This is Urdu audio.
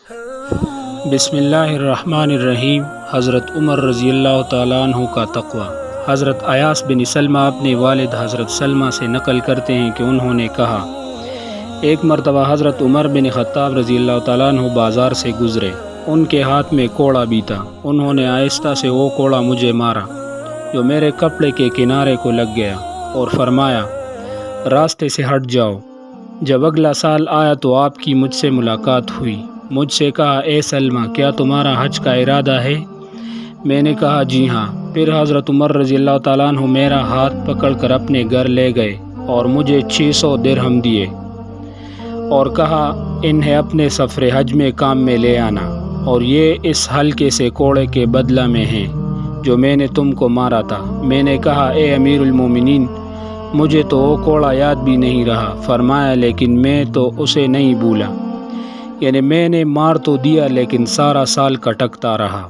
بسم اللہ الرحمن الرحیم۔ حضرت عمر رضی اللہ تعالیٰ عنہ کا تقوی۔ حضرت ایاس بن سلمہ اپنے والد حضرت سلمہ سے نقل کرتے ہیں کہ انہوں نے کہا، ایک مرتبہ حضرت عمر بن خطاب رضی اللہ تعالیٰ عنہ بازار سے گزرے، ان کے ہاتھ میں کوڑا بھی تھا۔ انہوں نے آہستہ سے وہ کوڑا مجھے مارا جو میرے کپڑے کے کنارے کو لگ گیا، اور فرمایا، راستے سے ہٹ جاؤ۔ جب اگلا سال آیا تو آپ کی مجھ سے ملاقات ہوئی۔ مجھ سے کہا، اے سلمہ، کیا تمہارا حج کا ارادہ ہے؟ میں نے کہا، جی ہاں۔ پھر حضرت عمر رضی اللہ تعالیٰ عنہ میرا ہاتھ پکڑ کر اپنے گھر لے گئے اور مجھے 600 درہم دیے اور کہا، انہیں اپنے سفر حج میں کام میں لے آنا، اور یہ اس ہلکے سے کوڑے کے بدلہ میں ہیں جو میں نے تم کو مارا تھا۔ میں نے کہا، اے امیر المومنین، مجھے تو وہ کوڑا یاد بھی نہیں رہا۔ فرمایا، لیکن میں تو اسے نہیں بھولا، یعنی میں نے مار تو دیا لیکن سارا سال کٹکتا رہا۔